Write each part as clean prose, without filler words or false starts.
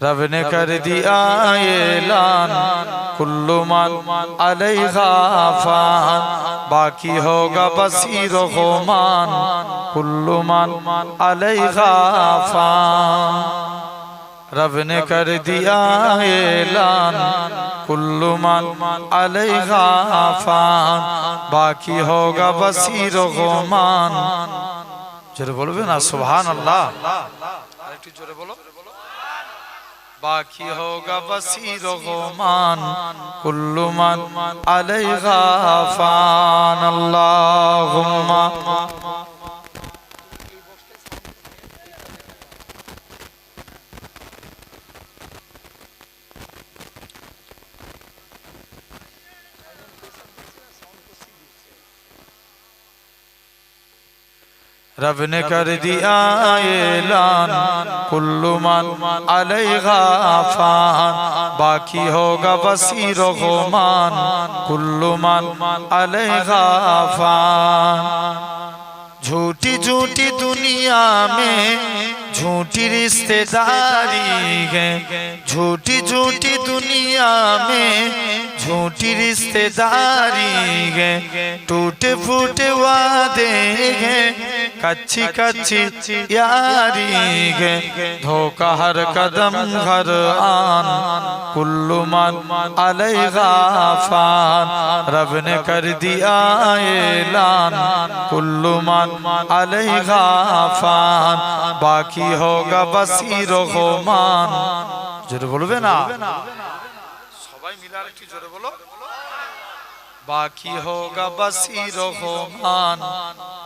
रब ने कर दिया ऐलान कुल्लु मन अलैहा फान बाकी होगा बसीर गुमान कुल्लु मन अलैहा फान रब ने कर दिया ऐलान कुल्लु मन अलैहा फान बाकी होगा बसीर गुमान जोरे बोलबे ना सुभान अल्लाह আরেকটু জোরে বলো बाकी होगा बसीर गुमान कुल्लु मन अलैहा फान अल्लाहुम्मा रब ने कर दिया ऐलान कुल्लु मन अलैहा फान बाकी होगा बसीर गुमान कुल्लु मन अलैहा फान झूठी झूठी दुनिया में झूठी रिश्तेदारी है झूठी झूठी दुनिया में झूठी रिश्तेदारी है टूटे फूटे वादे हैं कच्ची कच्ची यारी है धोखा हर कदम हर आन कुल्लु मन अलैहा फान रब ने कर दिया ऐलान कुल्लु मन अलैहा फान बाकी होगा बसीर गुमान जोरे बोलबे ना सबाई मिले आरेकटु जोरे बोलो बाकी होगा बसीर गुमान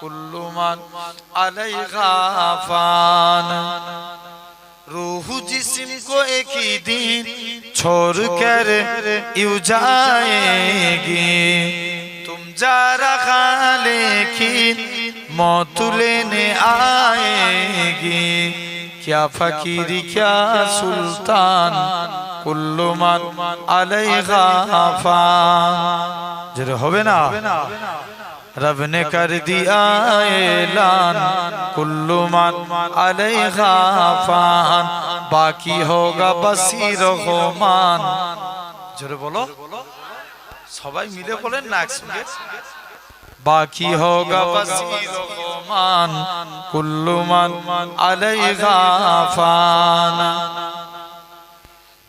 कुल्लु मन अलैहा फान रूह जिस्म को एक ही दिन छोड़ कर यूं जाएगी तुम जा रहा लेकिन मौत लेने आएगी क्या फकीरी क्या सुल्तान कुल्लु मन अलैहा फान जरे होवे ना रब ने कर दिया ऐलान कुल्लु मन अलैहा फान बाकी होगा बसीर गुमान जरे बोलो सबाई मिले बोलें ना एकसंगे बाकी होगा बसीर गुमान कुल्लु मन अलैहा फान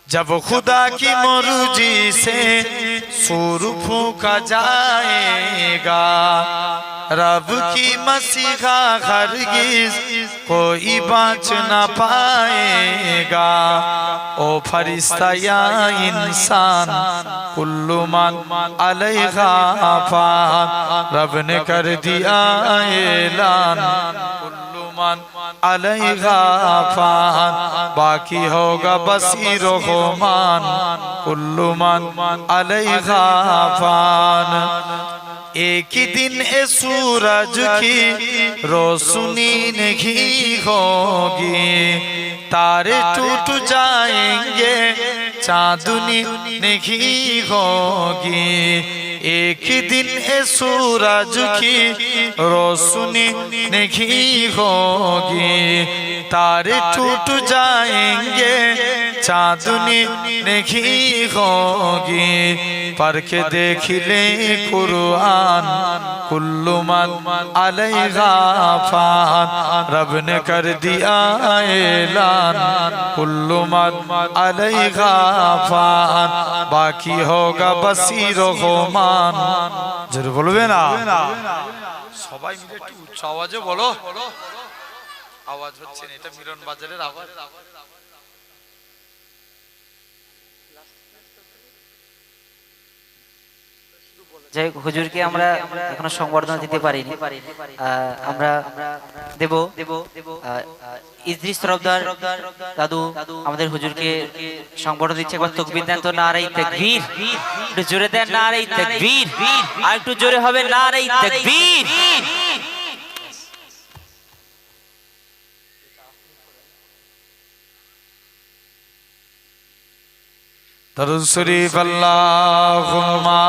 जब खुदा की मर्जी से सूर फूंका जाएगा रब की मसीहा हरगिज कोई बच न पाएगा ओ फरिश्ता या इंसान कुल्लु मन अलैहा फान रब ने कर दिया ऐलान कुल्लु मन अलैहा फान बाकी होगा बसीर गुमान कुल्लु मन अलैहा फान एक ही दिन ए सूरज की रोशनी नहीं होगी तारे टूट जाएंगे चांदनी नहीं होगी एक ही दिन ए सूरज की रोशनी नहीं होगी तारे टूट जाएंगे चांदनी नहीं होगी परख देख ले कुरान कुल्लु मन अलैहा फान रब ने कर दिया ऐलान कुल्लु मन अलैहा फान बाकी होगा बसीर गुमान जरूर बोलबे ना সবাই মিলে একটু উচ্চ আওয়াজে বলো আওয়াজ হচ্ছে না এটা মিলন বাজারের আওয়াজ যাই হুজুর কে আমরা এখনো সংবর্ধনা দিতে পারিনি আমরা দেব ইদ্রিস তরফদার দাদু আমাদের হুজুরকে সংবর্ধনা দিচ্ছে একবার তাকবীর দেন তো নারায়ে তাকবীর একটু জোরে দেন নারায়ে তাকবীর আর একটু জোরে হবে নারায়ে তাকবীর दरूद शरीफ अल्लाहुम्मा